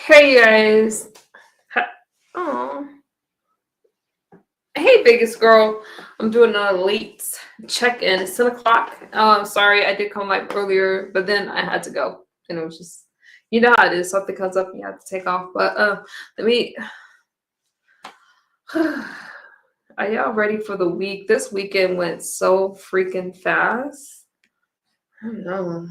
Hey guys. Oh. Hey biggest girl. I'm doing a late check-in. It's 10 o'clock. Sorry, I did come like earlier, but then I had to go. And it was just how it is. Something comes up and you have to take off. But let me are y'all ready for the week? This weekend went so freaking fast. I don't know.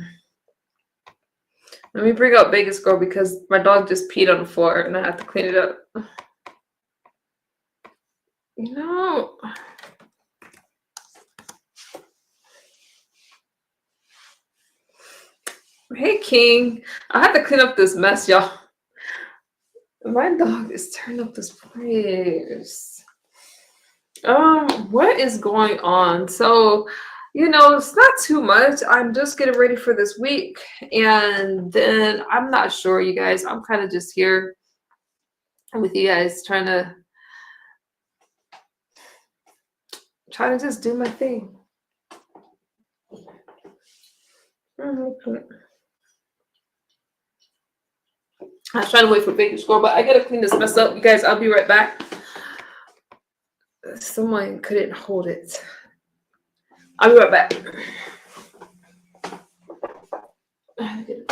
Let me bring up biggest girl because my dog just peed on the floor and I have to clean it up. Hey King, I have to clean up this mess, y'all. My dog is tearing up this place. What is going on? So, it's not too much. I'm just getting ready for this week, and then I'm not sure, you guys. I'm kind of just here with you guys, trying to just do my thing. I was trying to wait for baby to score, but I gotta clean this mess up, you guys. I'll be right back. Someone couldn't hold it. I'll be right back. Come here.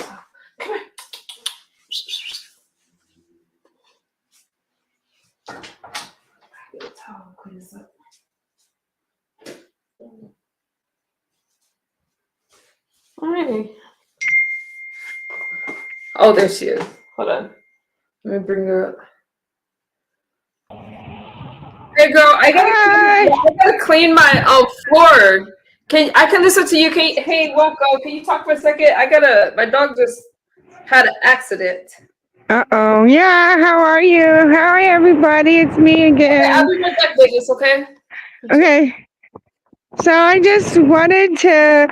Get a towel, clean this up. Alrighty. Oh, there she is. Hold on. Let me bring her up. Hey girl, I gotta clean my floor. I can listen to you? Hey Woko, can you talk for a second? My dog just had an accident. Uh-oh. Yeah, how are you? Hi, everybody. It's me again. I'll be right back, Vegas, okay? Okay. So I just wanted to,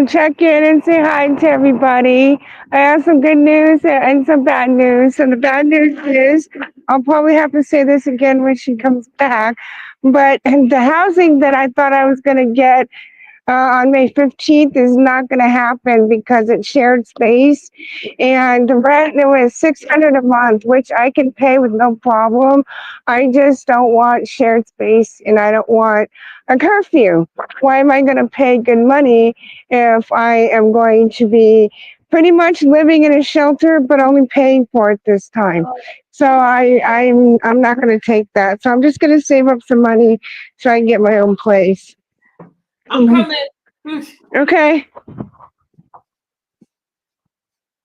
check in and say hi to everybody. I have some good news and some bad news. So the bad news is, I'll probably have to say this again when she comes back, but the housing that I thought I was going to get on May 15th is not going to happen because it's shared space, and the rent it was $600 a month, which I can pay with no problem. I just don't want shared space, and I don't want a curfew. Why am I going to pay good money if I am going to be pretty much living in a shelter but only paying for it this time? So I'm not going to take that. So I'm just going to save up some money so I can get my own place. I'm coming. Okay.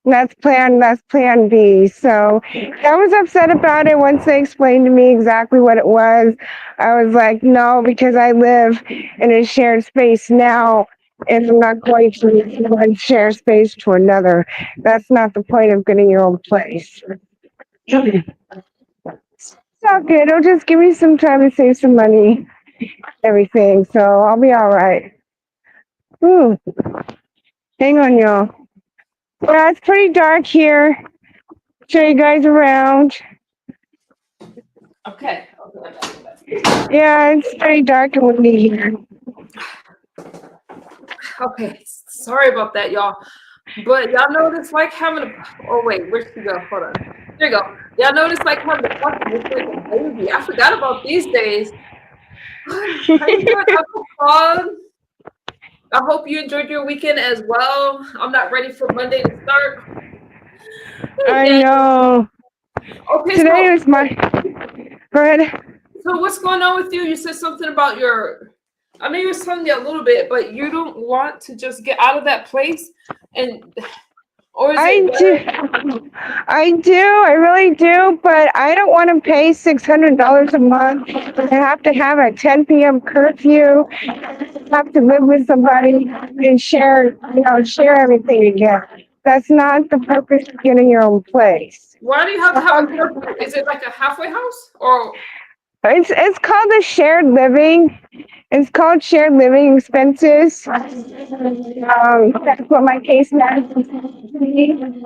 That's plan B. So I was upset about it once they explained to me exactly what it was. I was like, no, because I live in a shared space now, and I'm not going to move from one shared space to another. That's not the point of getting your own place. It's all good. It'll just give me some time to save some money, everything. So I'll be all right. Ooh. Hang on, y'all. Yeah, it's pretty dark here. Show you guys around. Okay. Yeah, it's pretty dark and windy here. Okay. Sorry about that, y'all. But y'all know what it's like having a. Oh wait, where'd she go? Hold on. There you go. Y'all know what it's like having a puppy. It's like a baby. I forgot about these days. How you doing, Uncle Claude? I hope you enjoyed your weekend as well. I'm not ready for Monday to start. I know. Okay, Today is my. Go ahead. So what's going on with you? You said something about I know you were telling me a little bit, but you don't want to just get out of that place, or is it do. I really do, but I don't want to pay $600 a month. I have to have a 10 p.m. curfew. I have to live with somebody and share everything again. That's not the purpose of getting your own place. Why do you have to have a curfew? Is it like a halfway house or? It's called a shared living. It's called shared living expenses. That's what my case manager told me.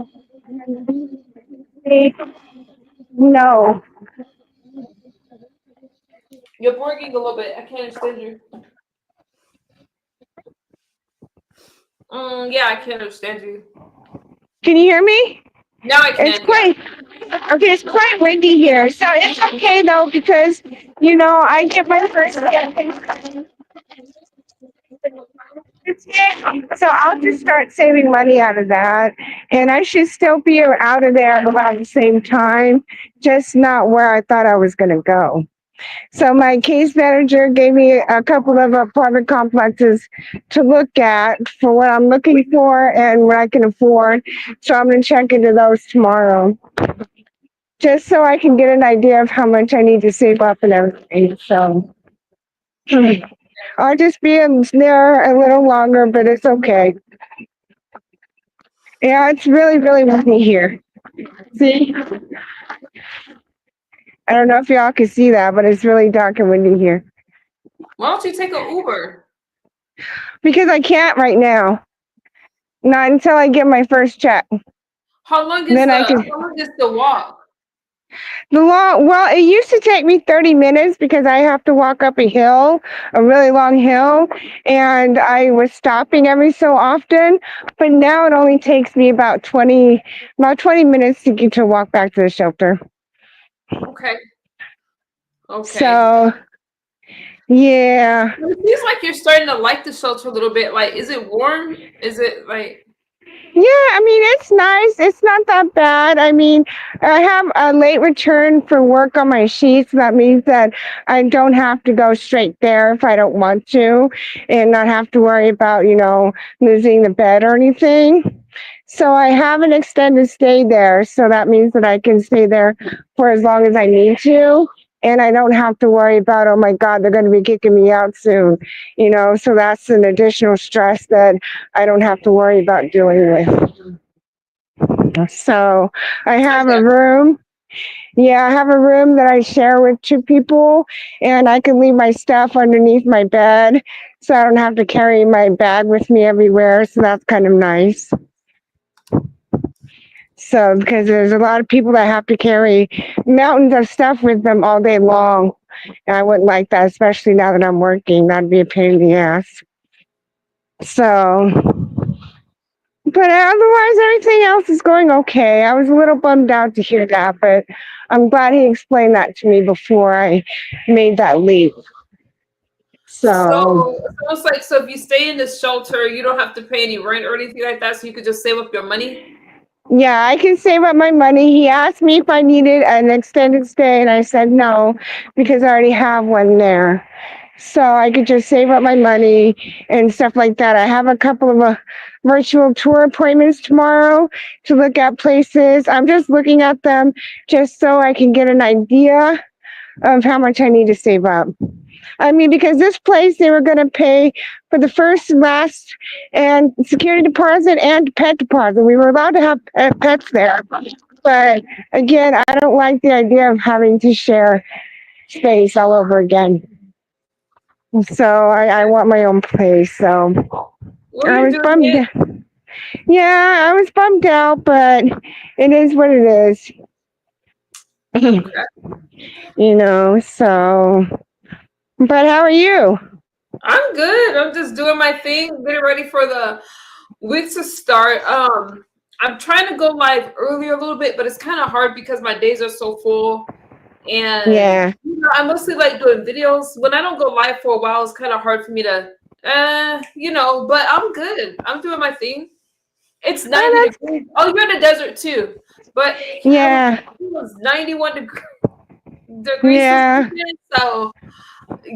No. You're working a little bit. I can't understand you. Yeah, I can't understand you. Can you hear me? Now I can. It's quite. Okay, it's quite windy here, so it's okay though because I get my first so I'll just start saving money out of that, and I should still be out of there around the same time, just not where I thought I was going to go. So my case manager gave me a couple of apartment complexes to look at for what I'm looking for and what I can afford. So I'm going to check into those tomorrow, just so I can get an idea of how much I need to save up and everything. So I'll just be in there a little longer, but it's okay. Yeah, it's really, really windy here. See? I don't know if y'all can see that, but it's really dark and windy here. Why don't you take an Uber? Because I can't right now. Not until I get my first check. How long is Then I how can. long is the walk? Well, it used to take me 30 minutes because I have to walk up a hill, a really long hill, and I was stopping every so often. But now it only takes me about 20 minutes to get to walk back to the shelter. Okay. Okay. So, yeah. It feels like you're starting to like the shelter a little bit. Like, is it warm? Is it like? Yeah, I mean, it's nice. It's not that bad. I mean, I have a late return for work on my sheets. That means that I don't have to go straight there if I don't want to and not have to worry about, losing the bed or anything. So I have an extended stay there. So that means that I can stay there for as long as I need to. And I don't have to worry about, oh my God, they're going to be kicking me out soon. So that's an additional stress that I don't have to worry about dealing with. So I have a room. Yeah, I have a room that I share with two people, and I can leave my stuff underneath my bed so I don't have to carry my bag with me everywhere. So that's kind of nice. So, because there's a lot of people that have to carry mountains of stuff with them all day long. And I wouldn't like that, especially now that I'm working. That'd be a pain in the ass. So, but otherwise, everything else is going okay. I was a little bummed out to hear that, but I'm glad he explained that to me before I made that leap. So, It's like, so if you stay in this shelter, you don't have to pay any rent or anything like that, so you could just save up your money. yeah, I can save up my money. He asked me if I needed an extended stay, and I said no because I already have one there. So I could just save up my money and stuff like that. I have a couple of virtual tour appointments tomorrow to look at places. I'm just looking at them just so I can get an idea of how much I need to save up. I mean, because this place, they were going to pay for the first, last, and security deposit and pet deposit. We were allowed to have pets there. But again, I don't like the idea of having to share space all over again. So I want my own place. So Well, I you're was doing bummed. it. Yeah, I was bummed out, but it is what it is. So. But how are you? I'm good. I'm just doing my thing, getting ready for the week to start. I'm trying to go live earlier a little bit, but it's kind of hard because my days are so full. And Yeah. I mostly like doing videos. When I don't go live for a while, it's kind of hard for me to, but I'm good. I'm doing my thing. It's 90 degrees. Oh, you're in the desert too. But Yeah. it was 91 degrees Yeah. so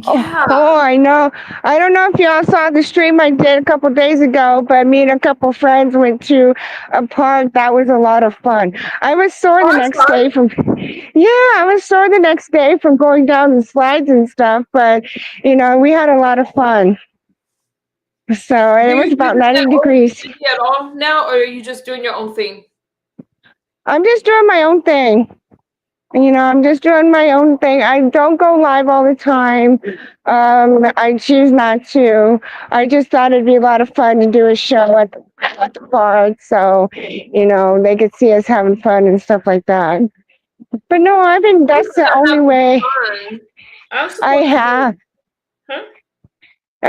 Oh, yeah. I know. I don't know if y'all saw the stream I did a couple days ago, but me and a couple friends went to a park. That was a lot of fun. I was sore the next day from going down the slides and stuff, but we had a lot of fun. So, and it was about 90 degrees. At all now, or are you just doing your own thing? I'm just doing my own thing. I'm just doing my own thing. I don't go live all the time. I choose not to. I just thought it'd be a lot of fun to do a show at the park, so they could see us having fun and stuff like that. But no, that's the only way. I have. Huh?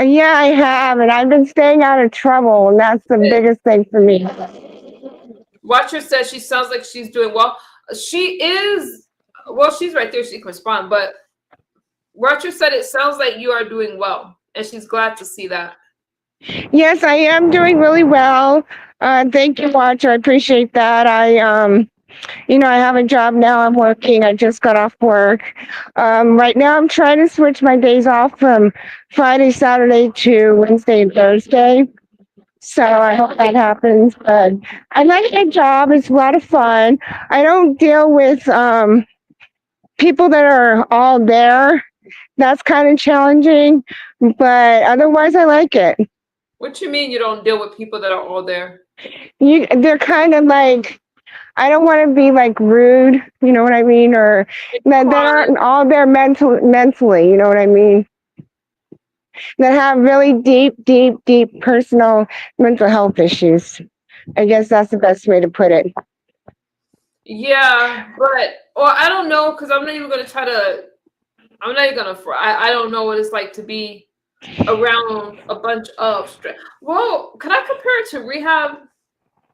Yeah, I have, and I've been staying out of trouble, and that's the biggest thing for me. Watcher says she sounds like she's doing well. She is, well, she's right there. She can respond. But Roger said it sounds like you are doing well, and she's glad to see that. Yes, I am doing really well. Thank you, Watch. I appreciate that. I have a job now. I'm working. I just got off work. Right now, I'm trying to switch my days off from Friday, Saturday to Wednesday and Thursday. So I hope that happens. But I like my job. It's a lot of fun. I don't deal with people that are all there. That's kind of challenging, but otherwise, I like it. What you mean you don't deal with people that are all there? They're kind of like, I don't want to be like rude, you know what I mean, or that aren't all there mentally, you know what I mean, that have really deep personal mental health issues. I guess that's the best way to put it. Yeah, but or I don't know because I'm not even gonna try to. I'm not even gonna. I don't know what it's like to be around a bunch of. Well, can I compare it to rehab?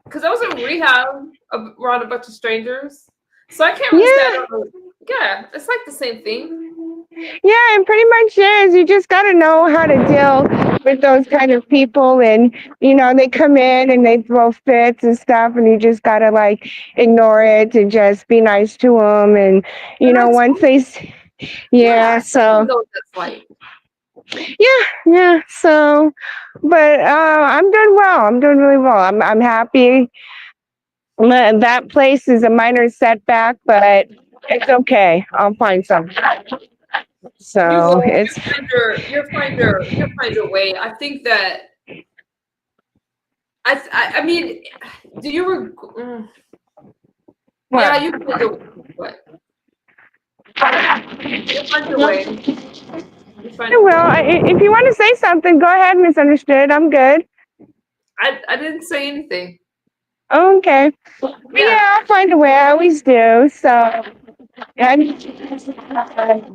Because I was in rehab around a bunch of strangers, so I can't really say I Yeah, don't know. Yeah, it's like the same thing. yeah, it pretty much is. You just got to know how to deal with those kind of people, and they come in and they throw fits and stuff, and you just got to like ignore it and just be nice to them, and And I once told they, yeah, yeah, I so. know what that's like. Yeah, yeah. So, but I'm doing well. I'm doing really well. I'm happy. That place is a minor setback, but it's okay. I'll find something. You So will. it's You'll find your way. I think that. I mean, do you? what? Yeah, you find your way. You find your way. You find your Well, way. if you want to say something, go ahead. Misunderstood. I'm good. I didn't say anything. Okay. But Yeah. yeah, I'll find a way. I always do. So I'm And gonna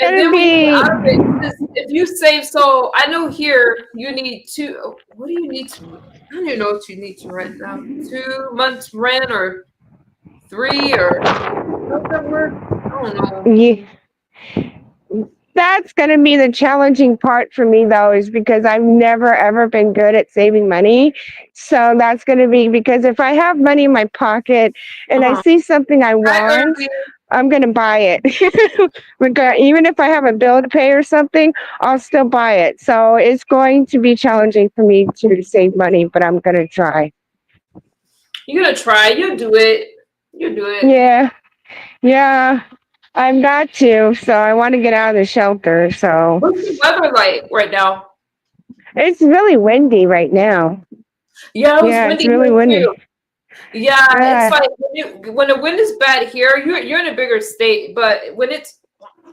then when you get be. out of it, if you save, so I know here you need two. What do you need to? I don't even know what you need to rent now. 2 months rent or three or how's that work? I don't know. Yeah. That's going to be the challenging part for me, though, is because I've never ever been good at saving money. So that's going to be because if I have money in my pocket and I Uh-huh. see something I Hi, want, Irving. I'm going to buy it. Even if I have a bill to pay or something, I'll still buy it. So it's going to be challenging for me to save money, but I'm going to try. You're gonna try. You'll do it. You'll do it. Yeah, yeah, I've got to. So I want to get out of the shelter. So What's the weather like right now? it's really windy right now. Yeah, it was Yeah, it's windy really here too. windy. Yeah, it's Yeah, like when the wind is bad here, you're in a bigger state, but when it's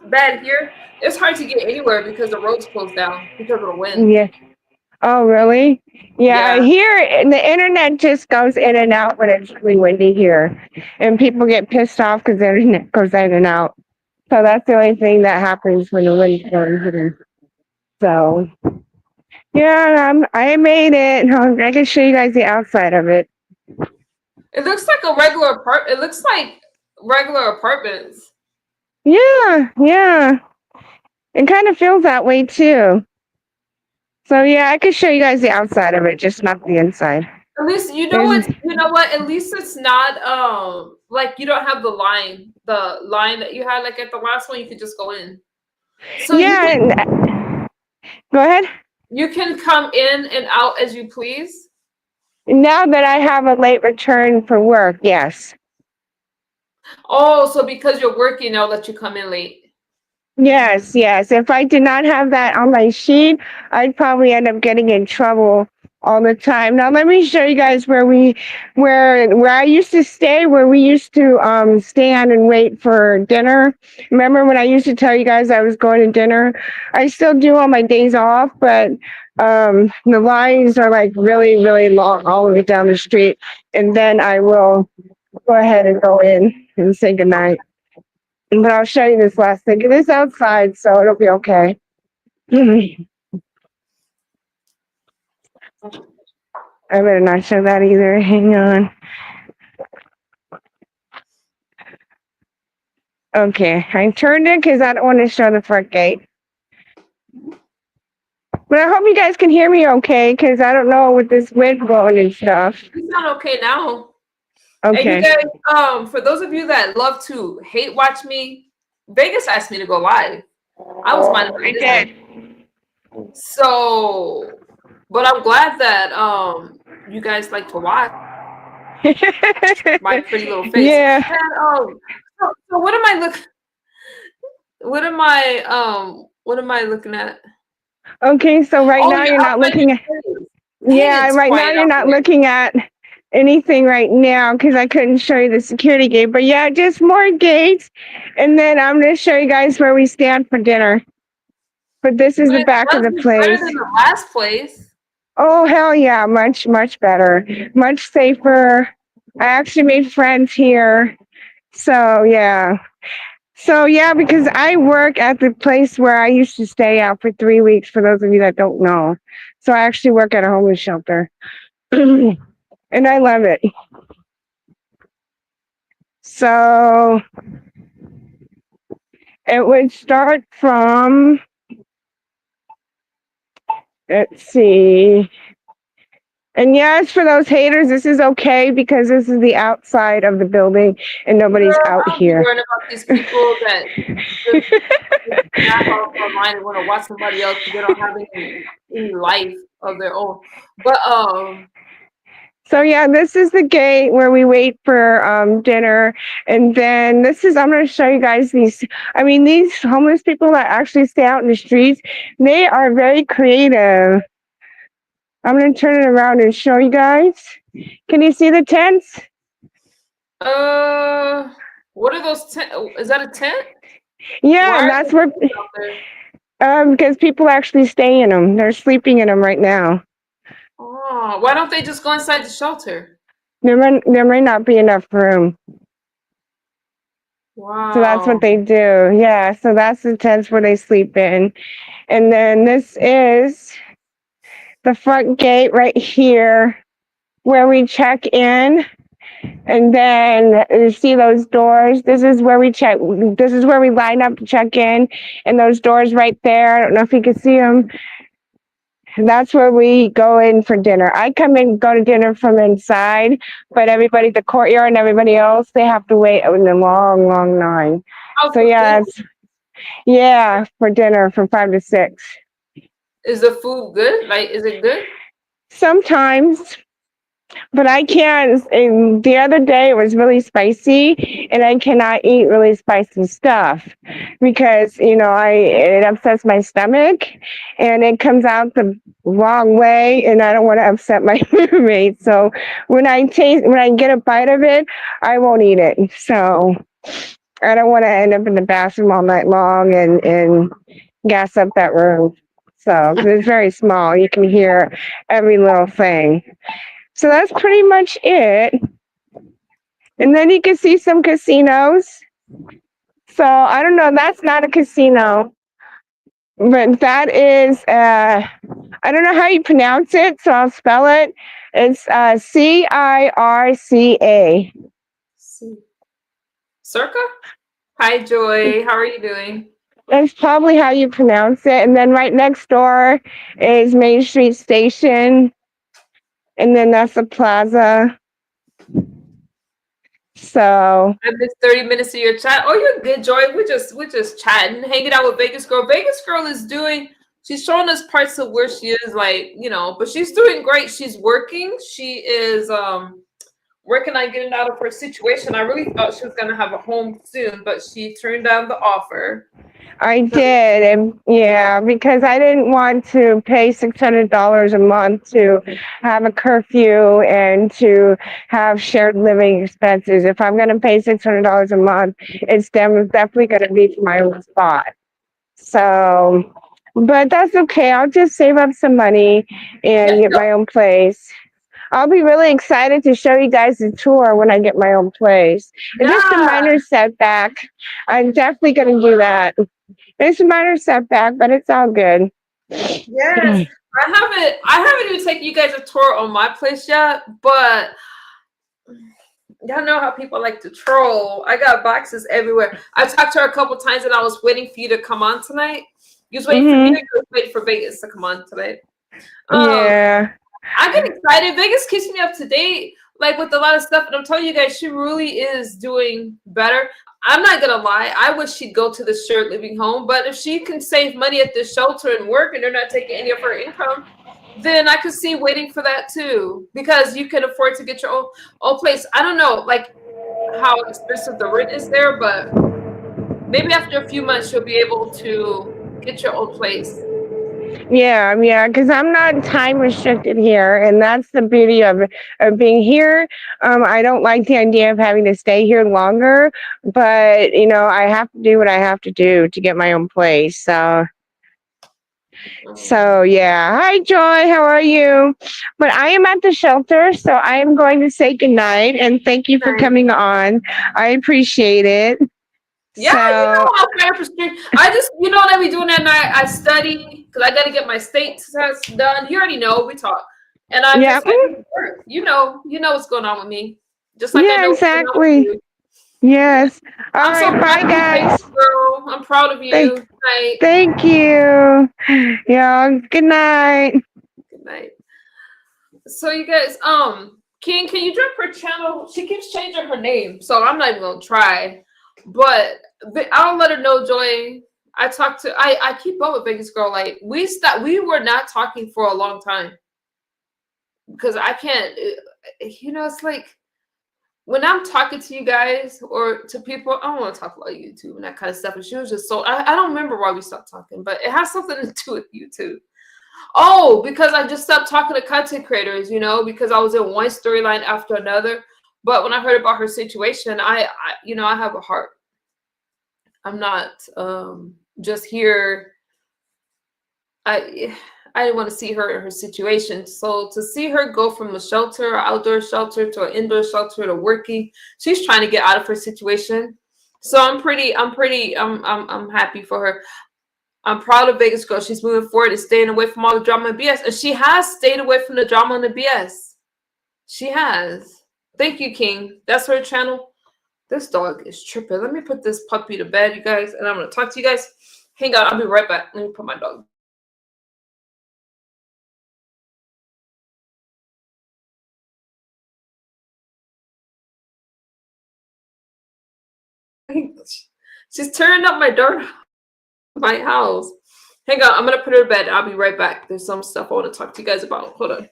bad here, it's hard to get anywhere because the roads closed down because of the wind. yeah. Oh, really? Yeah, Yeah. here the internet just goes in and out when it's really windy here, and people get pissed off because the internet goes in and out. So that's the only thing that happens when the wind goes in. So yeah, I made it. I can show you guys the outside of it. It looks like a regular it looks like regular apartments. Yeah, yeah. It kind of feels that way too. So yeah, I can show you guys the outside of it, just not the inside. At least There's you know what? At least it's not like you don't have the line that you had like at the last one, you could just go in. So yeah. Go ahead. you can come in and out as you please. Now that I have a late return for work, yes. Oh, so because you're working, they'll let you come in late. Yes, yes. If I did not have that on my sheet, I'd probably end up getting in trouble all the time. Now let me show you guys where I used to stay, where we used to stand and wait for dinner. Remember when I used to tell you guys I was going to dinner? I still do on my days off, but the lines are like really, really long all the way down the street. And then I will go ahead and go in and say goodnight. But I'll show you this last thing. It is outside, so it'll be okay. I better not show that either. Hang on. Okay, I turned it because I don't want to show the front gate. But I hope you guys can hear me okay, because I don't know with this wind blowing and stuff. You sound okay now. And you Okay. guys, for those of you that love to hate watch me, Vegas asked me to go live. I was minding my I business. did. So, but I'm glad that you guys like to watch my pretty little face. Yeah. And so what am I looking? What am I looking at? Okay, so right Oh, now your you're not outfit looking at. is Yeah, it's right now quiet you're out not there. looking at anything right now because I couldn't show you the security gate. But yeah, just more gates, and then I'm gonna show you guys where we stand for dinner. But this is the But back of must the be better place. than the last place. Oh hell yeah, much much better, much safer. I actually made friends here. So yeah. So yeah, because I work at the place where I used to stay out for 3 weeks, for those of you that don't know. So I actually work at a homeless shelter. And I love it. So it would start from, let's see. And yes, for those haters, this is okay because this is the outside of the building and nobody's Girl, out I don't be here. worrying about these people that just snap off online and want to watch somebody else because they don't have any life of their own. But So yeah, this is the gate where we wait for dinner, and then this is, I'm going to show you guys these. I mean, these homeless people that actually stay out in the streets, they are very creative. I'm going to turn it around and show you guys. Can you see the tents? what are those tent? Is that a tent? Yeah, Why and are that's there where tents out there? because people actually stay in them. They're sleeping in them right now. Oh, why don't they just go inside the shelter? There may not be enough room. So that's what Wow. they do. Yeah, so that's the tents where they sleep in. And then this is the front gate right here where we check in. And then you see those doors. This is where we check. This is where we line up to check in. And those doors right there. I don't know if you can see them. That's where we go in for dinner. I come in, go to dinner from inside, but everybody, the courtyard and everybody else, they have to wait in a long, long line. How's So the yeah, food? yeah, for dinner from 5 to 6. Is the food good? Like, is it good? Sometimes, but I can't. And the other day it was really spicy, and I cannot eat really spicy stuff because it upsets my stomach, and it comes out the wrong way, and I don't want to upset my roommate. So when I get a bite of it, I won't eat it. So I don't want to end up in the bathroom all night long and gas up that room. So 'cause it's very small, you can hear every little thing. So that's pretty much it. And then you can see some casinos. So I don't know, that's not a casino, but that is, I don't know how you pronounce it, so I'll spell it. It's CIRCA. Circa? Hi, Joy. How are you doing? That's probably how you pronounce it. And then right next door is Main Street Station. And then that's the plaza. So I missed 30 minutes of your chat. Oh, you're good, Joy. We're just chatting, hanging out with Vegas Girl. Vegas Girl is doing. She's showing us parts of where she is, but she's doing great. She's working. She is working on getting out of her situation. I really thought she was gonna have a home soon, but she turned down the offer. I did, and yeah, because I didn't want to pay $600 a month to have a curfew and to have shared living expenses. If I'm going to pay $600 a month, it's definitely going to be for my own spot. So, but that's okay. I'll just save up some money and get my own place. I'll be really excited to show you guys the tour when I get my own place. It's just a minor setback. I'm definitely going to do that. It's a minor setback, but it's all good. Yes. I haven't even taken you guys a tour on my place yet, but y'all know how people like to troll. I got boxes everywhere. I talked to her a couple times and I was waiting for you to come on tonight. You was waiting for me, or you was waiting for Vegas to come on tonight. Yeah. I get excited. Vegas keeps me up to date, like with a lot of stuff. And I'm telling you guys, she really is doing better. I'm not gonna lie. I wish she'd go to the shared living home, but if she can save money at the shelter and work, and they're not taking any of her income, then I could see waiting for that too, because you can afford to get your own place. I don't know, like how expensive the rent is there, but maybe after a few months you'll be able to get your own place. Yeah, because I'm not time restricted here, and that's the beauty of being here. I don't like the idea of having to stay here longer, but I have to do what I have to do to get my own place. So yeah. Hi, Joy. How are you? But I am at the shelter, so I am going to say goodnight and thank you for coming on. I appreciate it. Yeah, I'll prepare for stream. I just, what I be doing at night? I study because I got to get my state test done. You already know we talk, and I Yeah. just I work. You know what's going on with me, just like I Yeah, know what's going on with exactly. you. Yes. All I'm so right. proud Bye, of you, baby guys. girl. I'm proud of Thank, you. Good night. thank you. Yeah. Good night. Good night. So you guys, King, can you drop her channel? She keeps changing her name, so I'm not even gonna try. But I'll let her know, Joy. I keep up with Vegas Girl. Like we were not talking for a long time because I can't. It's like when I'm talking to you guys or to people, I don't want to talk about YouTube and that kind of stuff. And she was just so I don't remember why we stopped talking, but it has something to do with YouTube. Oh, because I just stopped talking to content creators, because I was in one storyline after another. But when I heard about her situation, I have a heart. I'm not just here. I didn't want to see her in her situation. So to see her go from a shelter, outdoor shelter, to an indoor shelter to working, she's trying to get out of her situation. So I'm happy for her. I'm proud of Vegas Girl. She's moving forward and staying away from all the drama and BS. And she has stayed away from the drama and the BS. She has. Thank you, King. That's her channel. This dog is tripping. Let me put this puppy to bed, you guys, and I'm going to talk to you guys. Hang on. I'll be right back. Let me put my dog. She's tearing up my house. Hang on. I'm going to put her to bed. I'll be right back. There's some stuff I want to talk to you guys about. Hold on.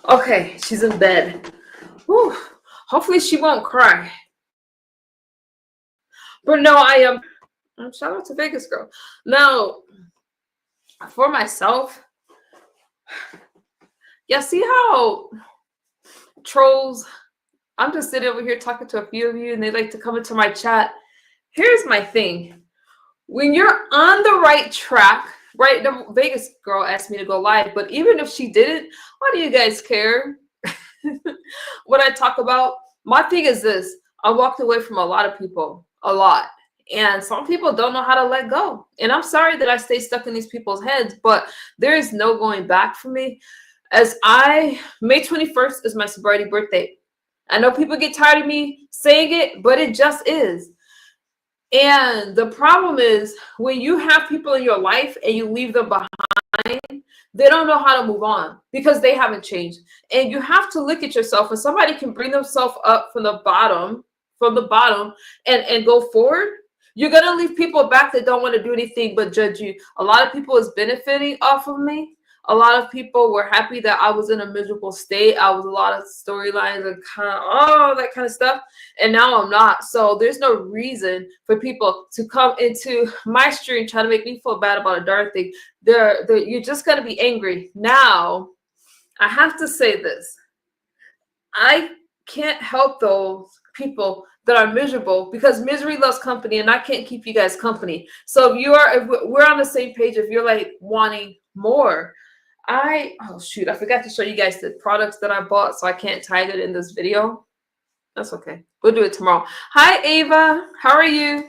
Okay, she's in bed. Whew. Hopefully she won't cry. But no, I am. Shout out to Vegas Girl. Now, for myself, yeah, see how trolls, I'm just sitting over here talking to a few of you and they like to come into my chat. Here's my thing. When you're on the right track, right? The Vegas Girl asked me to go live, but even if she didn't, why do you guys care what I talk about? My thing is this. I walked away from a lot of people, a lot. And some people don't know how to let go. And I'm sorry that I stay stuck in these people's heads, but there is no going back for me. May 21st is my sobriety birthday. I know people get tired of me saying it, but it just is. And the problem is when you have people in your life and you leave them behind, they don't know how to move on because they haven't changed. And you have to look at yourself, and somebody can bring themselves up from the bottom and go forward. You're going to leave people back that don't want to do anything but judge you. A lot of people is benefiting off of me. A lot of people were happy that I was in a miserable state. I was a lot of storylines and all that kind of stuff. And now I'm not. So there's no reason for people to come into my stream trying to make me feel bad about a darn thing. You're just going to be angry. Now, I have to say this. I can't help those people that are miserable, because misery loves company and I can't keep you guys company. So if we're on the same page, if you're like wanting more, oh shoot, I forgot to show you guys the products that I bought, so I can't tag it in this video. That's okay. We'll do it tomorrow. Hi Ava, how are you?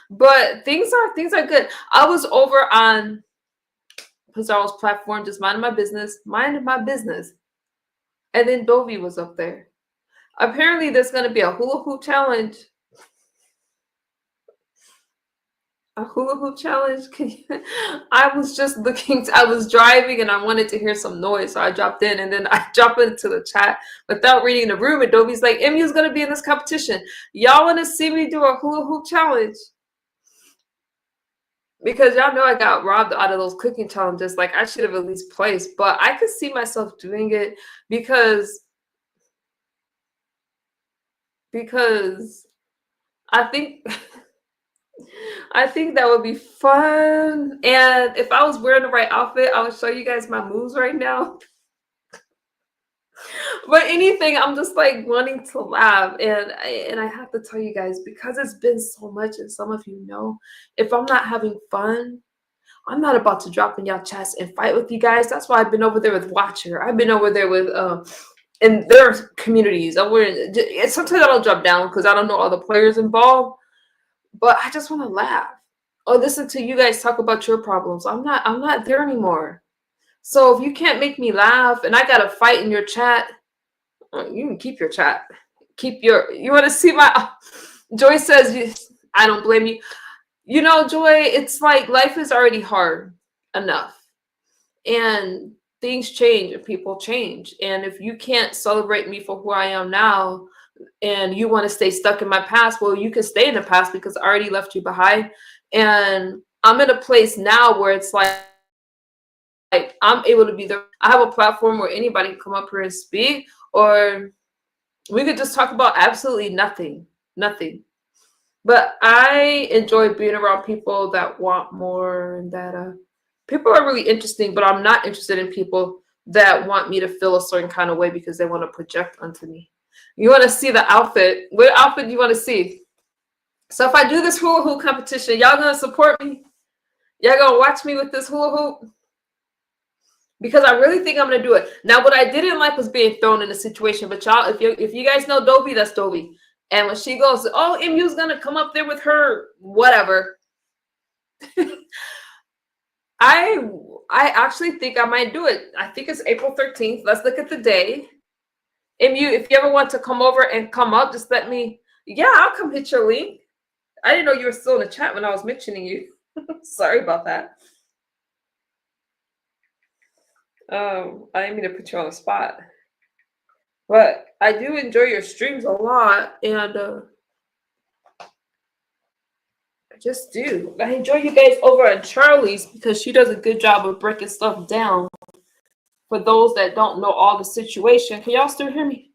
But things are good. I was over on Pizarro's platform, just minding my business. And then Dovey was up there. Apparently there's gonna be a hula hoop challenge. A hula hoop challenge? I was just I was driving and I wanted to hear some noise, so I dropped in, and then I dropped into the chat without reading the room, and Dovey's like, MU's gonna be in this competition. Y'all wanna see me do a hula hoop challenge? Because y'all know I got robbed out of those cooking challenges. Like, I should have at least placed, but I could see myself doing it because I think I think that would be fun. And if I was wearing the right outfit, I would show you guys my moves right now. But anything, I'm just like wanting to laugh. And I have to tell you guys, because it's been so much, and some of you know, if I'm not having fun, I'm not about to drop in y'all chats and fight with you guys. That's why I've been over there with Watcher. I've been over there with in their communities. Sometimes I don't drop down because I don't know all the players involved, but I just want to laugh or listen to you guys talk about your problems. I'm not there anymore. So if you can't make me laugh and I got to fight in your chat, you can keep your chat. You want to see my, Joy says, I don't blame you. You know, Joy, it's like life is already hard enough and things change and people change. And if you can't celebrate me for who I am now and you want to stay stuck in my past, well, you can stay in the past because I already left you behind. And I'm in a place now where it's like I'm able to be there. I have a platform where anybody can come up here and speak, or we could just talk about absolutely nothing. But I enjoy being around people that want more, and that people are really interesting, but I'm not interested in people that want me to feel a certain kind of way because they want to project onto me. You want to see the outfit. What outfit do you want to see? So if I do this hula hoop competition, y'all gonna support me? Y'all gonna watch me with this hula hoop? Because I really think I'm gonna do it. Now, what I didn't like was being thrown in a situation, but y'all, if you guys know Dovey, that's Dovey. And when she goes, oh, MU's gonna come up there with her, whatever. I actually think I might do it. I think it's April 13th. Let's look at the day. MU, if you ever want to come over and come up, just let me. Yeah, I'll come hit your link. I didn't know you were still in the chat when I was mentioning you. Sorry about that. I didn't mean to put you on the spot. But I do enjoy your streams a lot, and I just do. I enjoy you guys over at Charlie's because she does a good job of breaking stuff down for those that don't know all the situation. Can y'all still hear me?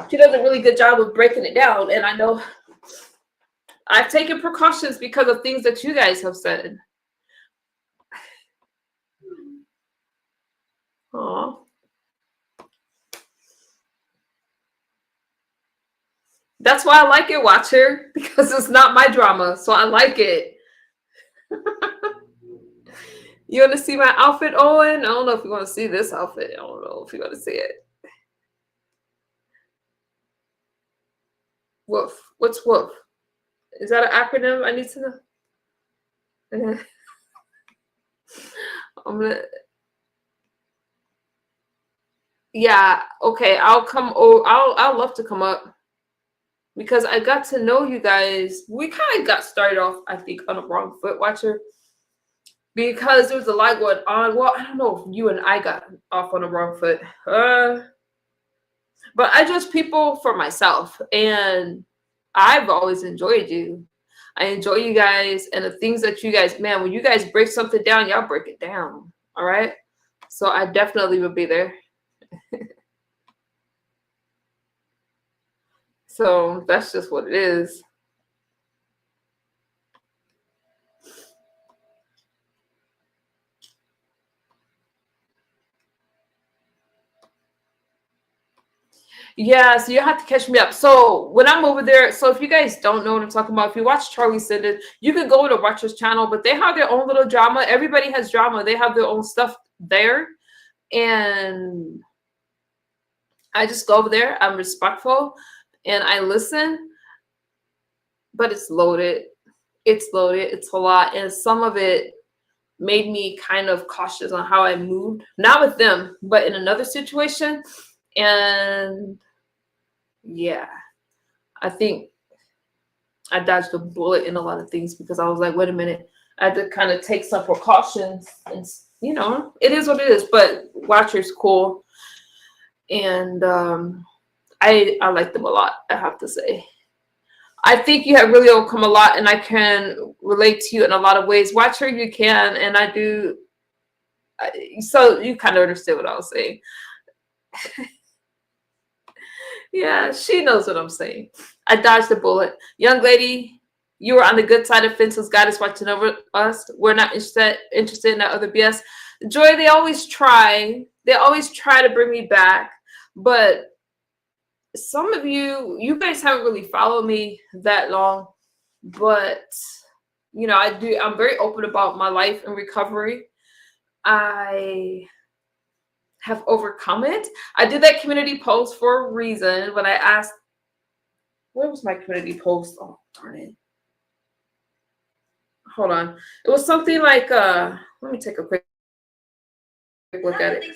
She does a really good job of breaking it down, and I know I've taken precautions because of things that you guys have said. Aw. That's why I like it, Watcher, because it's not my drama, so I like it. You want to see my outfit, Owen? I don't know if you want to see this outfit. I don't know if you want to see it. Woof. What's woof? Is that an acronym I need to know? I'm gonna. Yeah. Okay. I'll come. Oh, I'll love to come up because I got to know you guys. We kind of got started off, I think, on a wrong foot, Watcher, because there was a lot going on. Well, I don't know if you and I got off on a wrong foot. But I judge people for myself, and I've always enjoyed you. I enjoy you guys and the things that you guys, man, when you guys break something down, y'all break it down. All right. So I definitely will be there. So that's just what it is. Yeah, so you have to catch me up. So when I'm over there, so if you guys don't know what I'm talking about, if you watch Charlie Sanders, you can go to Watcher's channel, but they have their own little drama. Everybody has drama. They have their own stuff there. And I just go over there. I'm respectful and I listen, but it's loaded. It's loaded. It's a lot. And some of it made me kind of cautious on how I moved. Not with them, but in another situation. And yeah, I think I dodged a bullet in a lot of things because I was like, wait a minute. I had to kind of take some precautions and it is what it is. But Watcher's cool. And I like them a lot, I have to say. I think you have really overcome a lot, and I can relate to you in a lot of ways. Watcher, you can, and I do. So you kind of understand what I was saying. Yeah, she knows what I'm saying. I dodged the bullet. Young lady, you were on the good side of fences. God is watching over us. We're not interested in that other BS. Joy, they always try. They always try to bring me back. But some of you guys haven't really followed me that long. But, I'm very open about my life and recovery. I have overcome it. I did that community post for a reason when I asked, where was my community post? Oh, darn it. Hold on. It was something like, let me take a quick look at it. I'm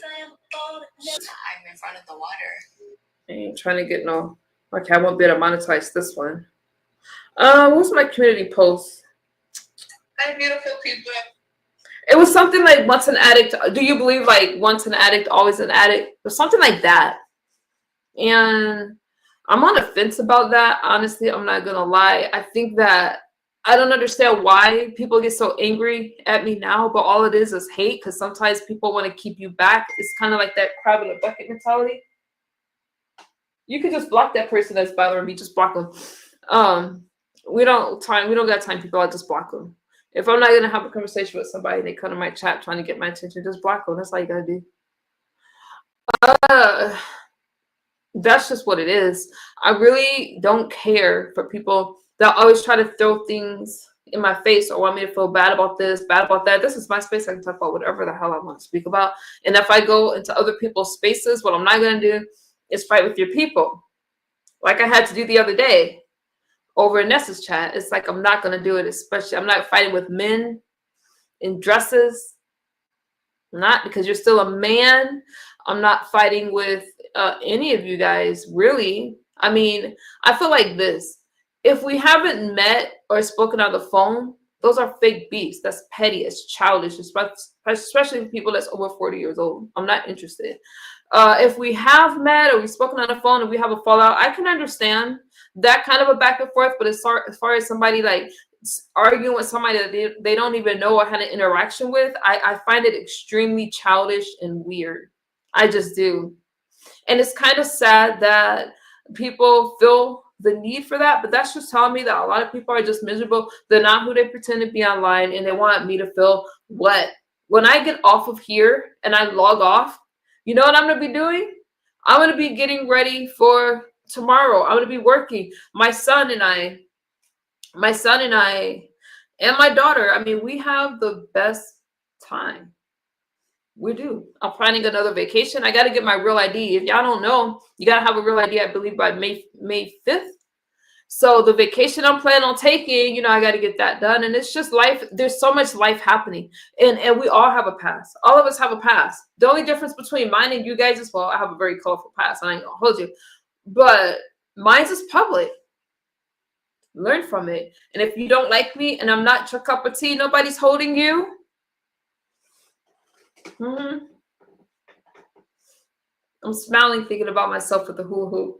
in front of the water. I ain't trying to get no, okay, I won't be able to monetize this one. What was my community post? Hi, beautiful people. It was something like, once an addict, do you believe like once an addict, always an addict? Or something like that. And I'm on the fence about that. Honestly, I'm not going to lie. I think that I don't understand why people get so angry at me now, but all it is hate, because sometimes people want to keep you back. It's kind of like that crab in a bucket mentality. You could just block that person that's bothering me. Just block them. We don't got time, people. I just block them. If I'm not going to have a conversation with somebody and they come to my chat trying to get my attention, just block them. That's all you got to do. That's just what it is. I really don't care for people that always try to throw things in my face or want me to feel bad about this, bad about that. This is my space. I can talk about whatever the hell I want to speak about. And if I go into other people's spaces, what I'm not going to do is fight with your people. Like I had to do the other day over in Nessa's chat. It's like, I'm not going to do it, especially I'm not fighting with men in dresses. Not because you're still a man. I'm not fighting with any of you guys, really. I mean, I feel like this. If we haven't met or spoken on the phone, those are fake beefs. That's petty. It's childish, especially people that's over 40 years old. I'm not interested. If we have met or we've spoken on the phone and we have a fallout, I can understand that kind of a back and forth. But as far as somebody like arguing with somebody that they don't even know or had an interaction with, I find it extremely childish and weird. I just do. And it's kind of sad that people feel the need for that, but that's just telling me that a lot of people are just miserable. They're not who they pretend to be online, and they want me to feel what? When I get off of here and I log off, you know what I'm going to be doing? I'm going to be getting ready for tomorrow. I'm going to be working. My son and I and my daughter, I mean, we have the best time. We do. I'm planning another vacation. I got to get my real ID. If y'all don't know, you got to have a real ID, I believe, by May 5th. So the vacation I'm planning on taking, I got to get that done. And it's just life. There's so much life happening. And we all have a past. All of us have a past. The only difference between mine and you guys is, well, I have a very colorful past. I ain't going to hold you. But mine's is public. Learn from it. And if you don't like me and I'm not your cup of tea, nobody's holding you. I'm smiling thinking about myself with the hula hoop.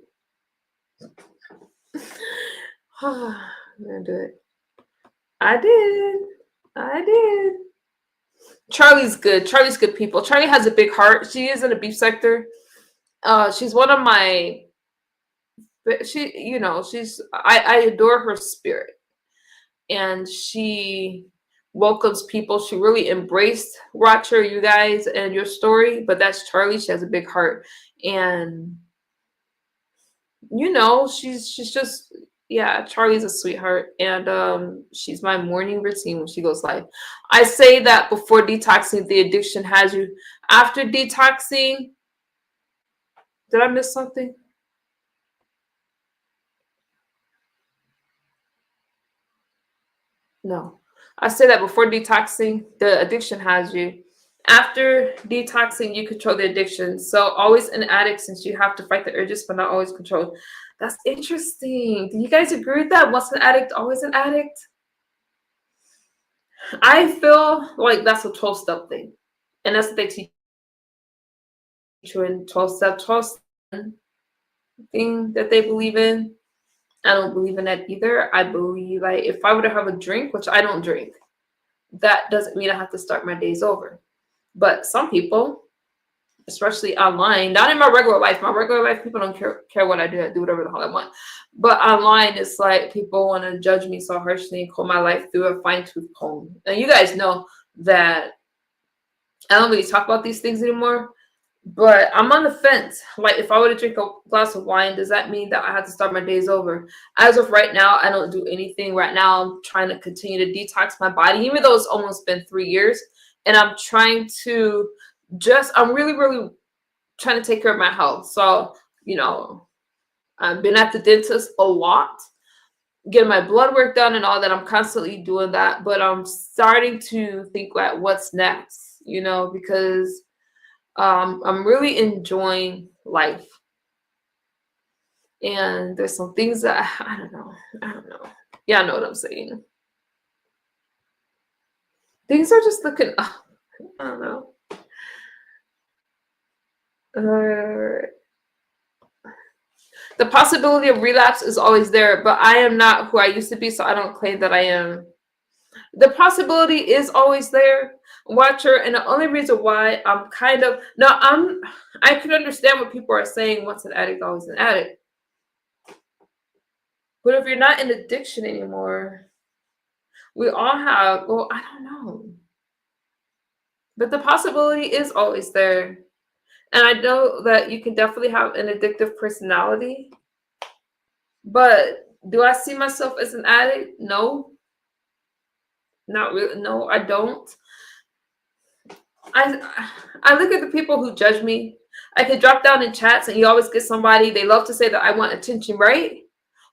I'm gonna do it. I did. Charlie's good. Charlie's good people. Charlie has a big heart. She is in the beef sector. She's one of my. I adore her spirit, and she welcomes people. She really embraced Watcher, you guys, and your story. But that's Charlie. She has a big heart, and you know, she's just, yeah, Charlie's a sweetheart, and she's my morning routine when she goes live. I say that before detoxing, the addiction has you. After detoxing, did I miss something? No. I say that before detoxing, the addiction has you. After detoxing, you control the addiction. So always an addict since you have to fight the urges, but not always controlled. That's interesting. Do you guys agree with that? Once an addict, always an addict? I feel like that's a 12-step thing. And that's what they teach you in 12-step, 12 thing that they believe in. I don't believe in that either. I believe like if I were to have a drink, which I don't drink, that doesn't mean I have to start my days over. But some people, especially online, not in my regular life, people don't care what I do. I do whatever the hell I want. But online, it's like people want to judge me so harshly and comb my life through a fine-tooth comb. And you guys know that I don't really talk about these things anymore. But I'm on the fence. Like, if I were to drink a glass of wine, does that mean that I have to start my days over? As of right now, I don't do anything. Right now, I'm trying to continue to detox my body, even though it's almost been 3 years. And I'm trying to I'm really, really trying to take care of my health. So, you know, I've been at the dentist a lot, getting my blood work done and all that. I'm constantly doing that. But I'm starting to think like, what's next? You know, because I'm really enjoying life, and there's some things that I don't know. Yeah, I know what I'm saying. Things are just looking. I don't know. The possibility of relapse is always there, but I am not who I used to be, so I don't claim that I am. The possibility is always there, Watcher, and the only reason why I'm kind of I can understand what people are saying. Once an addict, always an addict. But if you're not in addiction anymore, we all have, well, I don't know. But the possibility is always there. And I know that you can definitely have an addictive personality. But do I see myself as an addict? No. Not really. No, I don't. I look at the people who judge me. I could drop down in chats and you always get somebody, they love to say that I want attention, right?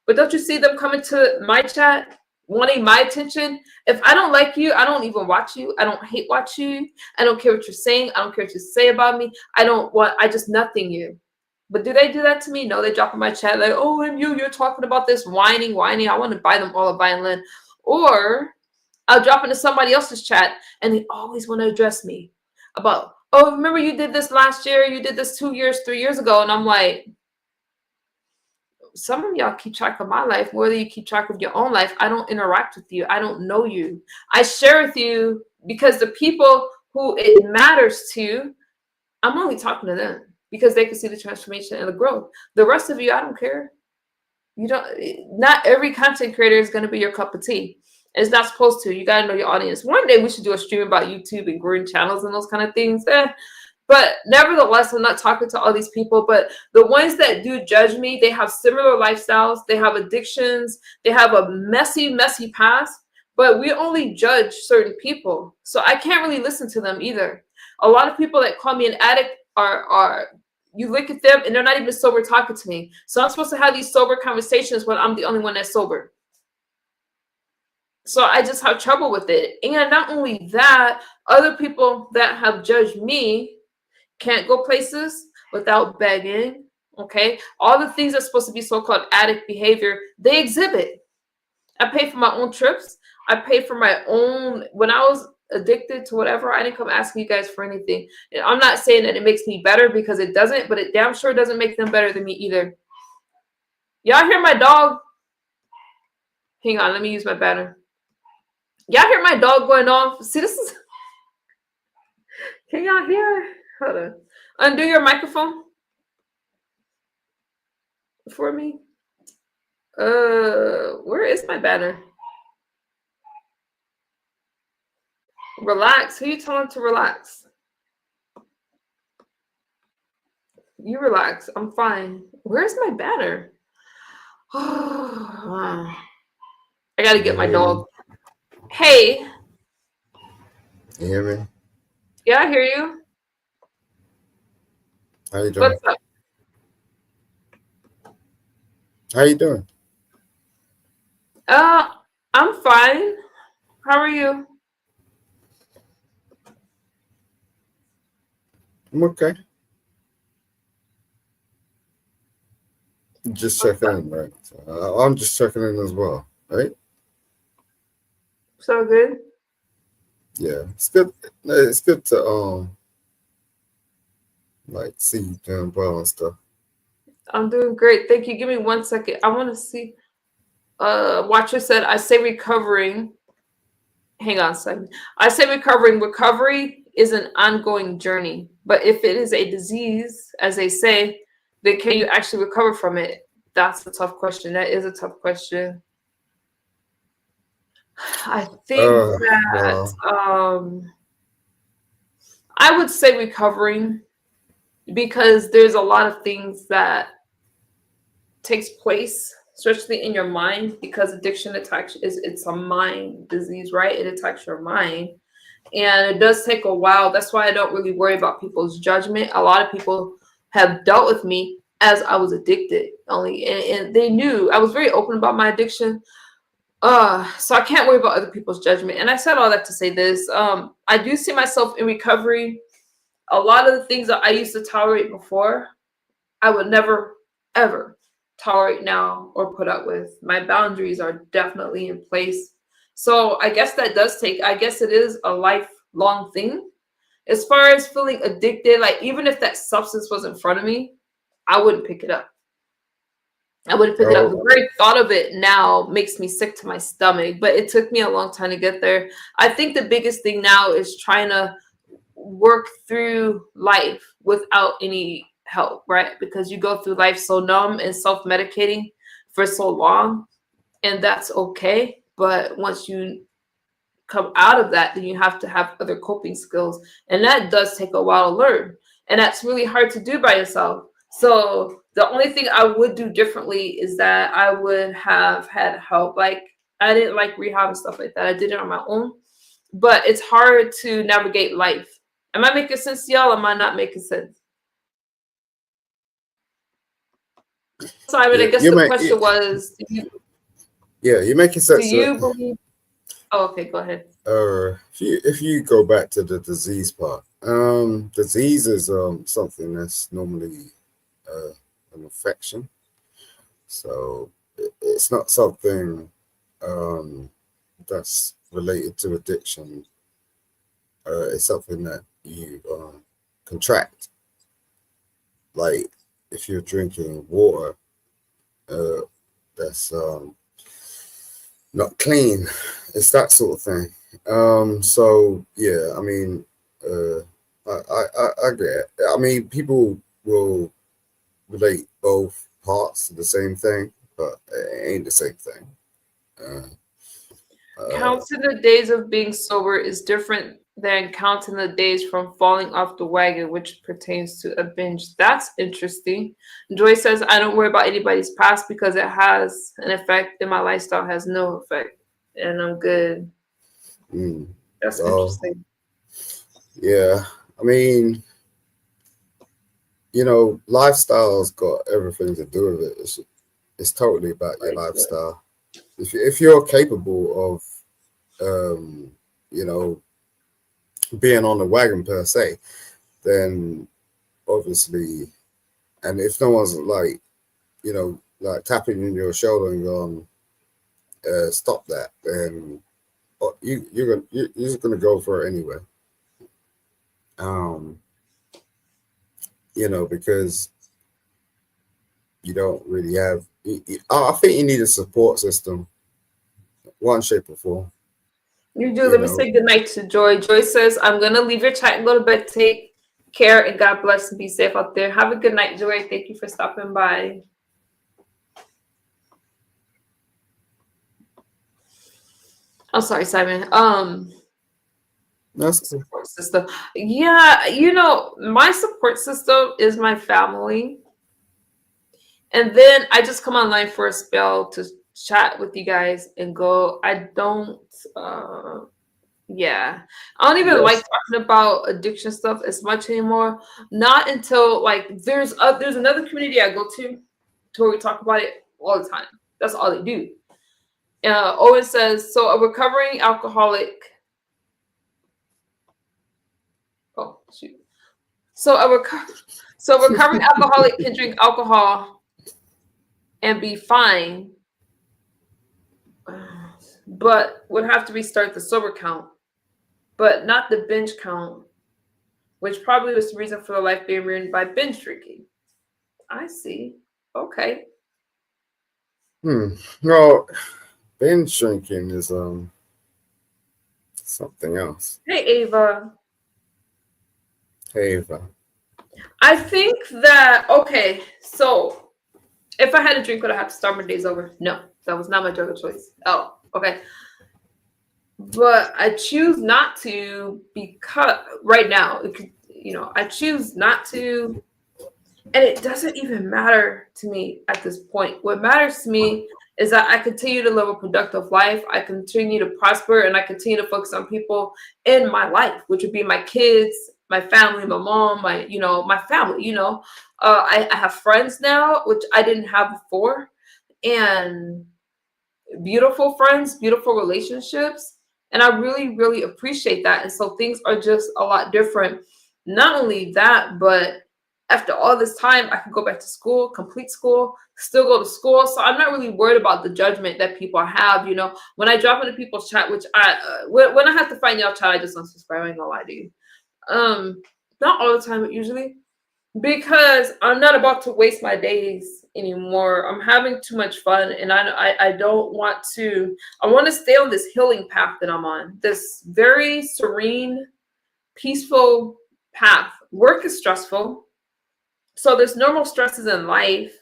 But don't you see them coming to my chat wanting my attention? If I don't like you, I don't even watch you. I don't hate watch you. I don't care what you're saying. I don't care what you say about me. I just nothing you. But do they do that to me? No, they drop in my chat like, oh, and you're talking about this whining. I want to buy them all a violin. Or I'll drop into somebody else's chat and they always want to address me about, oh, remember you did this last year, you did this 2 years, 3 years ago. And I'm like, some of y'all keep track of my life more than you keep track of your own life. I don't interact with you. I don't know you. I share with you because the people who it matters to, I'm only talking to them because they can see the transformation and the growth. The rest of you, I don't care. Not every content creator is going to be your cup of tea. It's not supposed to. You got to know your audience. One day we should do a stream about YouTube and growing channels and those kind of things. But nevertheless, I'm not talking to all these people. But the ones that do judge me, they have similar lifestyles. They have addictions. They have a messy, messy past. But we only judge certain people. So I can't really listen to them either. A lot of people that call me an addict are you look at them and they're not even sober talking to me. So I'm supposed to have these sober conversations when I'm the only one that's sober. So I just have trouble with it. And not only that, other people that have judged me can't go places without begging. Okay. All the things that's supposed to be so-called addict behavior, they exhibit. I pay for my own trips. I pay for my own, when I was addicted to whatever, I didn't come asking you guys for anything. And I'm not saying that it makes me better because it doesn't, but it damn sure doesn't make them better than me either. Y'all hear my dog? Hang on, let me use my banner. Y'all hear my dog going off? See, this is, can y'all hear? Hold on. Undo your microphone for me. Where is my banner? Relax. Who you telling to relax? You relax. I'm fine. Where's my banner? I gotta get my You hear me? dog. Hey, You hear me? yeah, I hear you. How you doing? What's up? How you doing? Uh, I'm fine. How are you? I'm okay. Just What's checking up? in, right? So, I'm just checking in as well, right? So good. Yeah, it's good. It's good to like see you doing well and stuff. I'm doing great. Thank you. Give me 1 second. I want to see. Watcher said, I say recovering. Hang on a second. I say recovering. Recovery is an ongoing journey. But if it is a disease, as they say, then can you actually recover from it? That's a tough question. That is a tough question. I think that Well, I would say recovering because there's a lot of things that takes place, especially in your mind, because addiction attacks it's a mind disease, right? It attacks your mind. And it does take a while. That's why I don't really worry about people's judgment. A lot of people have dealt with me as I was addicted only and they knew I was very open about my addiction. So I can't worry about other people's judgment. And I said all that to say this. I do see myself in recovery. A lot of the things that I used to tolerate before, I would never ever tolerate now or put up with. My boundaries are definitely in place. So I guess that does take, I guess it is a lifelong thing. As far as feeling addicted, like even if that substance was in front of me, I wouldn't pick it up. I wouldn't pick it up. The oh, very thought of it now makes me sick to my stomach, but it took me a long time to get there. I think the biggest thing now is trying to work through life without any help, right? Because you go through life so numb and self-medicating for so long, and that's okay. But once you come out of that, then you have to have other coping skills. And that does take a while to learn. And that's really hard to do by yourself. So the only thing I would do differently is that I would have had help. Like I didn't like rehab and stuff like that. I did it on my own. But it's hard to navigate life. Am I making sense to y'all? Am I not making sense? Simon, I yeah, guess you the make question was, yeah, you're making do sense. you believe? Oh, okay, go ahead. If you go back to the disease part, disease is something that's normally uh an infection. So it's not something um, that's related to addiction. It's something that you contract. Like if you're drinking water uh, that's not clean, it's that sort of thing. So yeah, I mean, uh, I get it. I mean, people will relate both parts to the same thing, but it ain't the same thing. Uh, uh, Counting the days of being sober is different than counting the days from falling off the wagon, which pertains to a binge. That's interesting. Joy says, I don't worry about anybody's past because it has an effect and my lifestyle has no effect. And I'm good. mm, That's well, interesting. yeah. I mean, lifestyle's got everything to do with it. It's totally about your Right. lifestyle. If you're capable of, you know, being on the wagon per se, then obviously, and if no one's like, like tapping in your shoulder and going, stop that, then you're just gonna go for it anyway. Um, because you don't really have. I think you need a support system, one shape or form. You do. You Let me know, say goodnight to Joy. Joy says, I'm going to leave your chat and go to bed. Take care and God bless and be safe out there. Have a good night, Joy. Thank you for stopping by. I'm sorry, Simon. that's cool. Support system. Yeah, my support system is my family. And then I just come online for a spell to chat with you guys and go. I don't, yeah, I don't even like Yes. talking about addiction stuff as much anymore. Not until like there's another community I go to where we talk about it all the time. That's all they do. Owen says, so a recovering alcoholic. Oh shoot. So a recovering alcoholic can drink alcohol and be fine, but would have to restart the sober count, but not the binge count, which probably was the reason for the life being ruined by binge drinking. I see. Okay. No, binge drinking is something else. Hey, Ava. Hey, Eva. I think that, okay, so if I had a drink, would I have to start my days over? No, that was not my drug of choice. Oh, okay. But I choose not to because right now, it could, I choose not to. And it doesn't even matter to me at this point. What matters to me is that I continue to live a productive life. I continue to prosper and I continue to focus on people in my life, which would be my kids, my family, my mom, my family, I have friends now, which I didn't have before, and beautiful friends, beautiful relationships. And I really, really appreciate that. And so things are just a lot different. Not only that, but after all this time, I can go back to school, complete school, still go to school. So I'm not really worried about the judgment that people have. When I drop into people's chat, which when I have to find y'all chat, I just unsubscribe. I ain't gonna lie to you. Not all the time, but usually, because I'm not about to waste my days anymore. I'm having too much fun, and I don't want to. I want to stay on this healing path that I'm on. This very serene, peaceful path. Work is stressful. So there's normal stresses in life,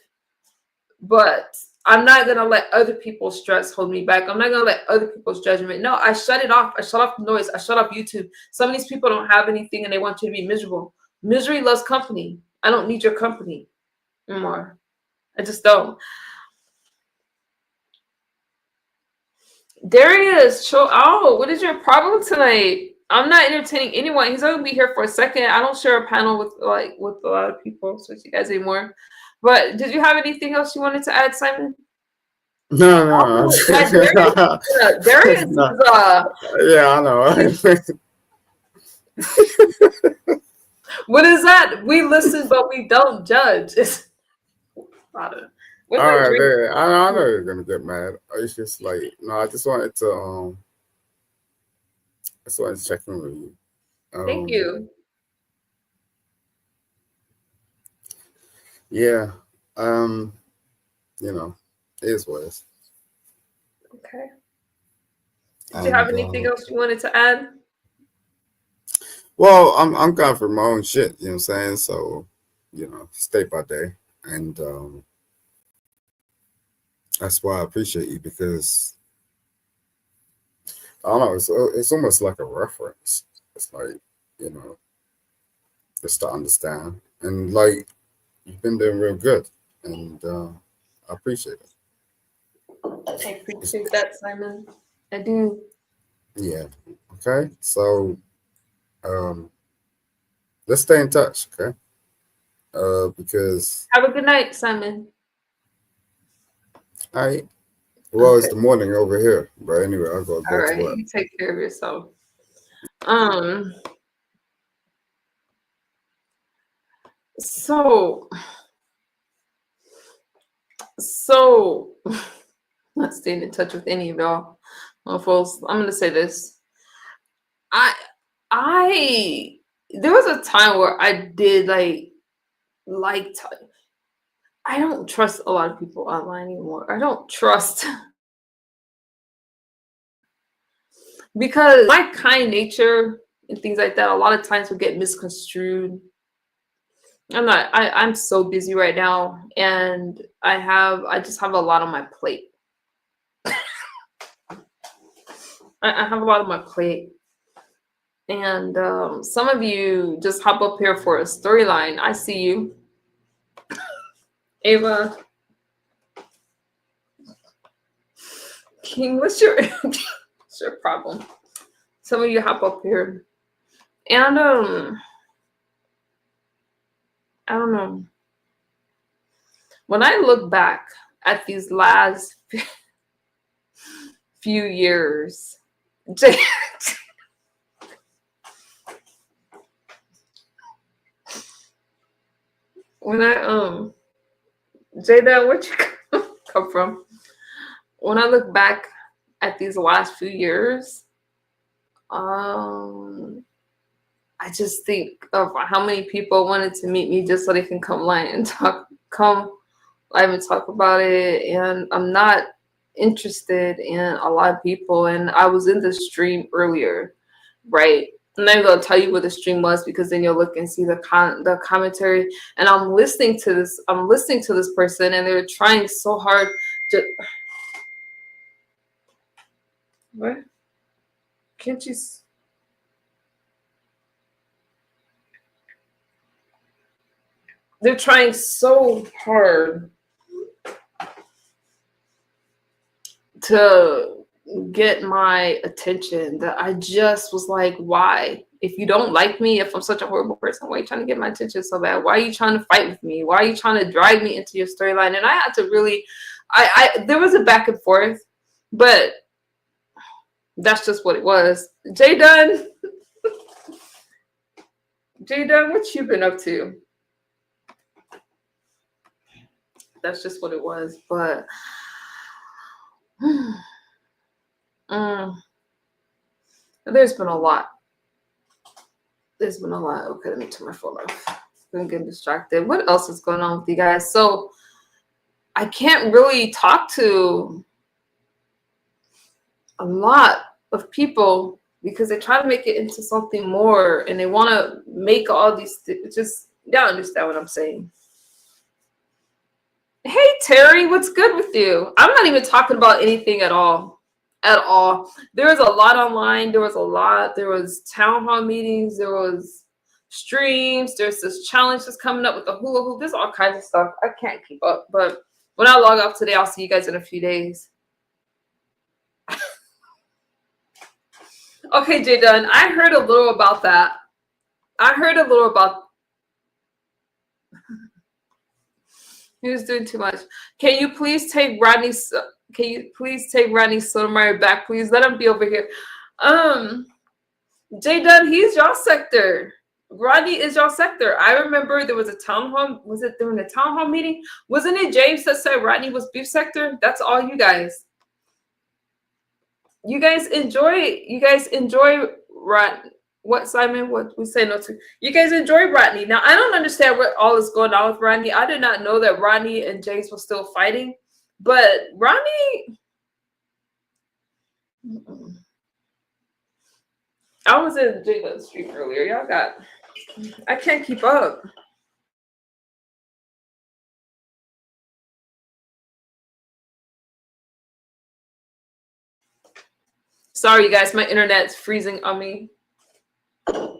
but I'm not going to let other people's stress hold me back. I'm not going to let other people's judgment. No, I shut it off. I shut off the noise. I shut off YouTube. Some of these people don't have anything and they want you to be miserable. Misery loves company. I don't need your company anymore. I just don't. Darius, what is your problem tonight? I'm not entertaining anyone. He's only be here for a second. I don't share a panel with a lot of people, so you guys anymore. But did you have anything else you wanted to add, Simon? No. Darius is yeah, I know. What is that? We listen, but we don't judge. All right, man. I know you're gonna get mad. It's just like, no, I just wanted to check in with you. Thank you. Yeah. It is what it is. Okay. Did you have anything else you wanted to add? Well, I'm going for my own shit, you know what I'm saying? So, state by day. And that's why I appreciate you, because I don't know, it's almost like a reference. It's like, just to understand. And like, you've been doing real good, and I appreciate it. I appreciate that, Simon. I do. Yeah. Okay. So let's stay in touch, okay? Because have a good night, Simon. All right. Well, okay. It's the morning over here, but anyway, I'll go All right, to work. you take care of yourself. So I'm not staying in touch with any of y'all. Well, folks, I'm gonna say this. There was a time where I did like I don't trust a lot of people online anymore. I don't trust because my kind nature and things like that a lot of times will get misconstrued. I'm so busy right now, and I just have a lot on my plate. I have a lot on my plate. And some of you just hop up here for a storyline. I see you. Ava, King, what's your problem? Some of you hop up here. And I don't know. When I look back at these last few years, when I Jada, where'd you come from? When I look back at these last few years, I just think of how many people wanted to meet me just so they can come live and talk about it. And I'm not interested in a lot of people. And I was in the stream earlier, right? I'm not even gonna tell you what the stream was because then you'll look and see the commentary. And I'm listening to this person, and they're trying so hard to. What? Can't you? They're trying so hard to get my attention that I just was like, why? If you don't like me, if I'm such a horrible person, why are you trying to get my attention so bad? Why are you trying to fight with me? Why are you trying to drag me into your storyline? And I had to really, there was a back and forth, but that's just what it was. Jay Dunn, what you been up to? That's just what it was. But there's been a lot. Okay, let me turn my phone off. I'm getting distracted. What else is going on with you guys? So I can't really talk to a lot of people because they try to make it into something more, and they want to make all these just, y'all understand what I'm saying. Hey Terry, what's good with you? I'm not even talking about anything at all. There was a lot online. There was town hall meetings. There was streams. There's this challenge that's coming up with the hula hoop. There's all kinds of stuff. I can't keep up. But when I log off today, I'll see you guys in a few days. Okay, Jay Dunn, I heard a little about that. He was doing too much. Can you please take Rodney Sotomayor back, please? Let him be over here. Jay Dunn, he's y'all sector. Rodney is y'all sector. I remember there was a town hall. Was it during the town hall meeting? Wasn't it James that said Rodney was beef sector? That's all you guys. You guys enjoy Rodney. What, Simon? What we say no to? You guys enjoy Rodney. Now, I don't understand what all is going on with Rodney. I did not know that Rodney and James were still fighting. But Rodney... I was in Jaylen's stream earlier. Y'all got... I can't keep up. Sorry, you guys. My internet's freezing on me. I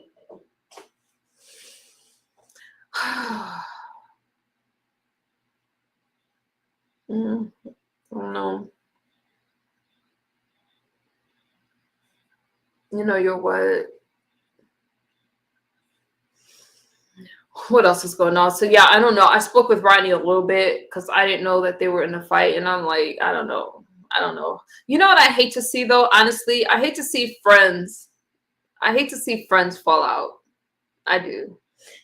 don't know. You know, you're what else is going on? So yeah, I don't know. I spoke with Rodney a little bit because I didn't know that they were in a fight, and I'm like, I don't know. You know what I hate to see though? Honestly, I hate to see friends. Fall out. I do.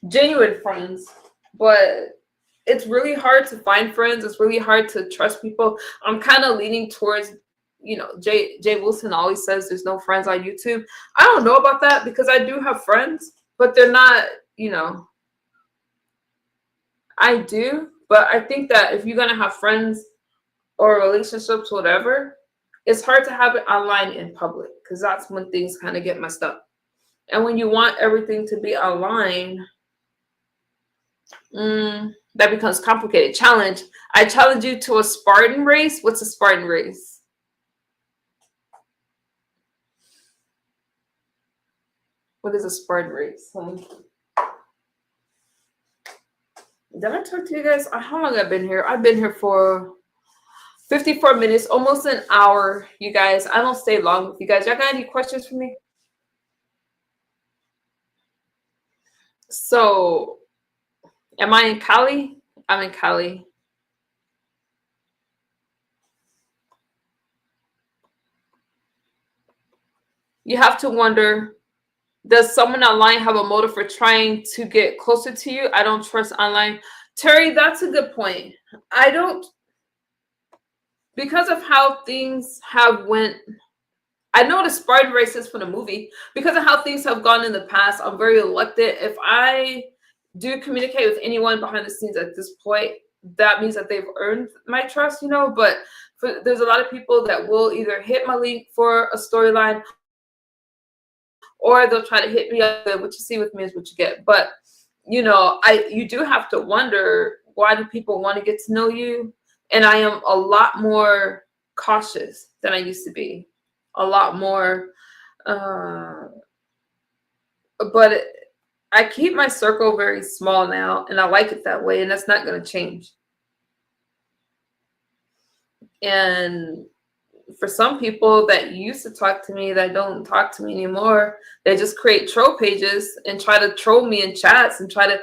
Genuine friends. But it's really hard to find friends. It's really hard to trust people. I'm kind of leaning towards, you know, Jay Wilson always says there's no friends on YouTube. I don't know about that because I do have friends, but they're not, you know, I do. But I think that if you're going to have friends or relationships, whatever, it's hard to have it online in public because that's when things kind of get messed up. And when you want everything to be online, that becomes complicated. Challenge. I challenge you to a Spartan race. What's a Spartan race? What is a Spartan race? Did I talk to you guys? How long have I been here? I've been here for 54 minutes, almost an hour, you guys. I don't stay long with you guys. Y'all got any questions for me? So, am I in Cali? I'm in Cali. You have to wonder, does someone online have a motive for trying to get closer to you? I don't trust online. Terry, that's a good point. I don't, because of how things have went. I know the Spartan races for the movie. Because of how things have gone in the past, I'm very reluctant. If I do communicate with anyone behind the scenes at this point, that means that they've earned my trust, you know. But there's a lot of people that will either hit my link for a storyline, or they'll try to hit me up. What you see with me is what you get. But you know, you do have to wonder, why do people want to get to know you? And I am a lot more cautious than I used to be. A lot more, but I keep my circle very small now, and I like it that way, and that's not going to change. And for some people that used to talk to me that don't talk to me anymore, they just create troll pages and try to troll me in chats and try to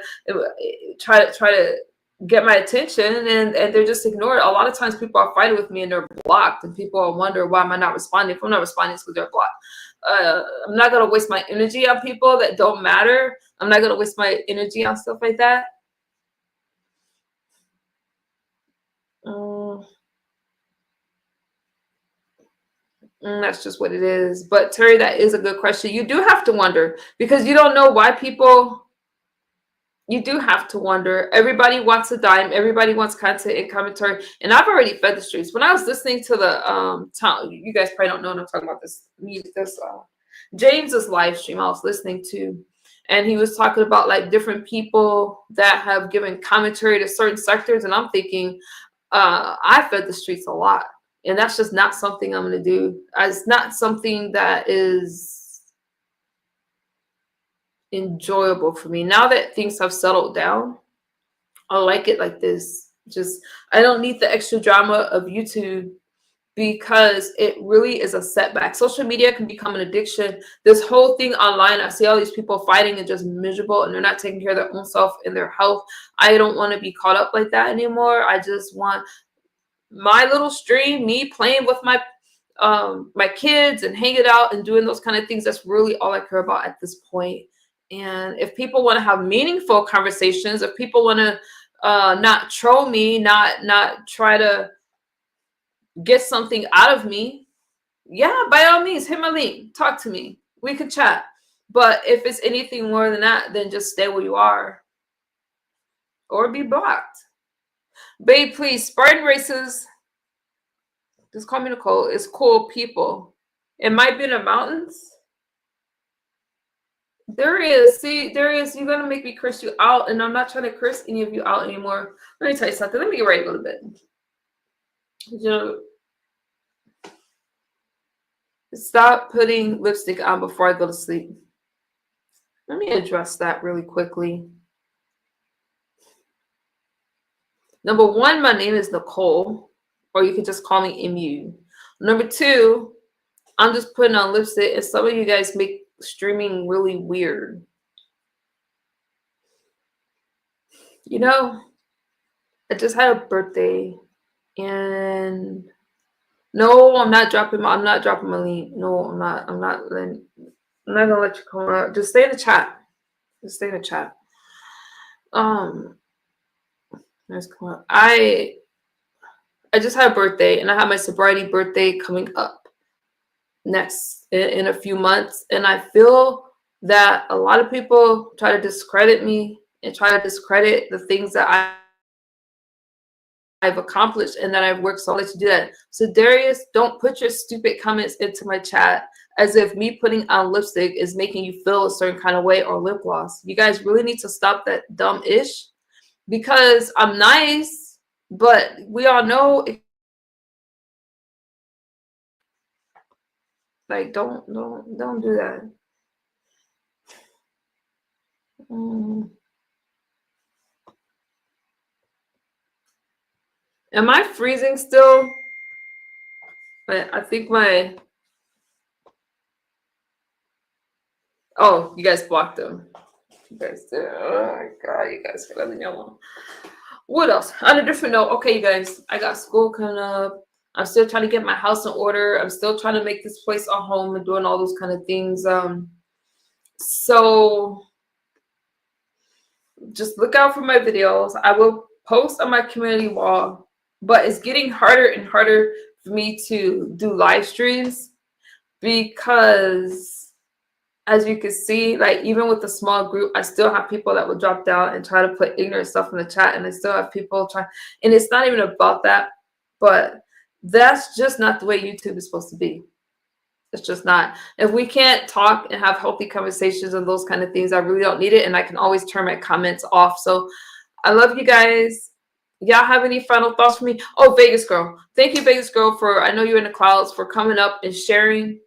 get my attention, and they're just ignored. A lot of times people are fighting with me and they're blocked, and people wonder, why am I not responding? If I'm not responding, it's because they're blocked. I'm not going to waste my energy on people that don't matter. I'm not going to waste my energy on stuff like that. That's just what it is. But Terry, that is a good question. You do have to wonder, because you don't know why people. You do have to wonder. Everybody wants a dime. Everybody wants content and commentary. And I've already fed the streets. When I was listening to the you guys probably don't know what I'm talking about. This James's live stream I was listening to, and he was talking about like different people that have given commentary to certain sectors, and I'm thinking, I fed the streets a lot, and that's just not something I'm going to do. It's not something that is enjoyable for me. Now that things have settled down, I like it like this. Just, I don't need the extra drama of YouTube, because it really is a setback. Social media can become an addiction. This whole thing online, I see all these people fighting and just miserable, and they're not taking care of their own self and their health. I don't want to be caught up like that anymore. I just want my little stream, me playing with my kids and hanging out and doing those kind of things. That's really all I care about at this point. And if people want to have meaningful conversations, if people want to not troll me, not try to get something out of me, yeah, by all means, hit my link, talk to me, we could chat. But if it's anything more than that, then just stay where you are or be blocked. Babe, please, Spartan races, just call me Nicole, it's cool people. It might be in the mountains. There is. You're going to make me curse you out, and I'm not trying to curse any of you out anymore. Let me tell you something. Let me get ready to go to bed. You know, stop putting lipstick on before I go to sleep. Let me address that really quickly. Number one, my name is Nicole, or you can just call me MU. Number two, I'm just putting on lipstick, and some of you guys make streaming really weird. You know, I just had a birthday, and no, I'm not dropping my link. No, I'm not gonna let you come out. Just stay in the chat. Just stay in the chat. Let's come on. I just had a birthday, and I have my sobriety birthday coming up next in a few months, and I feel that a lot of people try to discredit me and try to discredit the things that I've accomplished and that I've worked so hard to do that. So Darius, don't put your stupid comments into my chat as if me putting on lipstick is making you feel a certain kind of way, or lip gloss. You guys really need to stop that dumb ish, because I'm nice, but we all know like don't do that. Am I freezing still? I think my. Oh, you guys blocked them. You guys did. Oh my god, you guys got in yellow. What else? On a different note, okay, you guys, I got school coming up. I'm still trying to get my house in order. I'm still trying to make this place a home and doing all those kind of things. So just look out for my videos. I will post on my community wall, but it's getting harder and harder for me to do live streams because, as you can see, like even with the small group, I still have people that will drop down and try to put ignorant stuff in the chat, and I still have people trying, and it's not even about that, but that's just not the way YouTube is supposed to be. It's just not. If we can't talk and have healthy conversations and those kind of things, I really don't need it, and I can always turn my comments off. So I love you guys. Y'all have any final thoughts for me? Oh, Vegas Girl. Thank you, Vegas Girl, for, I know you're in the clouds, for coming up and sharing.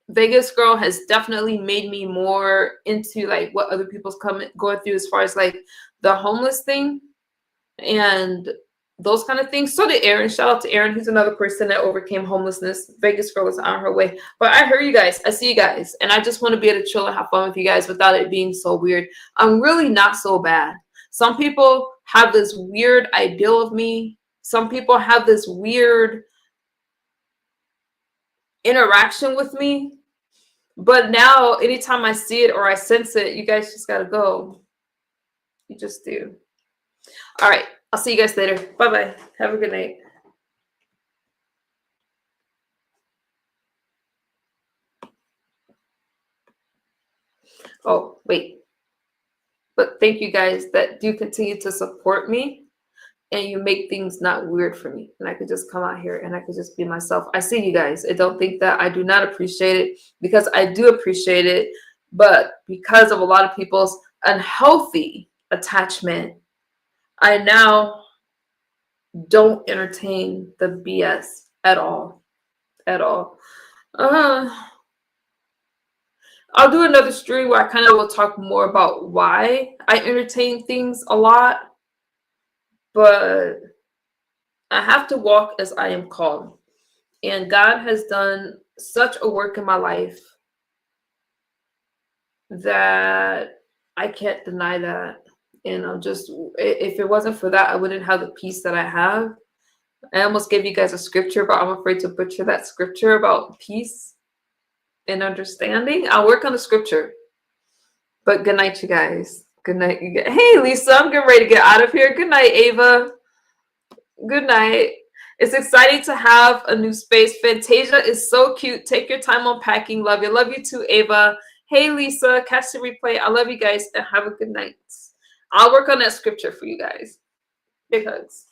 Vegas Girl has definitely made me more into like what other people's going through as far as like the homeless thing and those kind of things. So did Aaron. Shout out to Aaron. He's another person that overcame homelessness. Vegas Girl is on her way. But I heard you guys. I see you guys. And I just want to be able to chill and have fun with you guys without it being so weird. I'm really not so bad. Some people have this weird ideal of me. Some people have this weird interaction with me. But now, anytime I see it or I sense it, you guys just got to go. You just do. All right. I'll see you guys later. Bye-bye. Have a good night. Oh, wait. But thank you guys that do continue to support me. And you make things not weird for me. And I could just come out here and I could just be myself. I see you guys. I don't think that I do not appreciate it, because I do appreciate it. But because of a lot of people's unhealthy attachment, I now don't entertain the BS at all. At all. I'll do another stream where I kind of will talk more about why I entertain things a lot. But I have to walk as I am called. And God has done such a work in my life that I can't deny that. And I'm just, if it wasn't for that, I wouldn't have the peace that I have. I almost gave you guys a scripture, but I'm afraid to butcher that scripture about peace and understanding. I'll work on the scripture. But good night, you guys. Good night. Hey, Lisa, I'm getting ready to get out of here. Good night, Ava. Good night. It's exciting to have a new space. Fantasia is so cute. Take your time unpacking. Love you. Love you too, Ava. Hey, Lisa. Catch the replay. I love you guys and have a good night. I'll work on that scripture for you guys. Big hugs.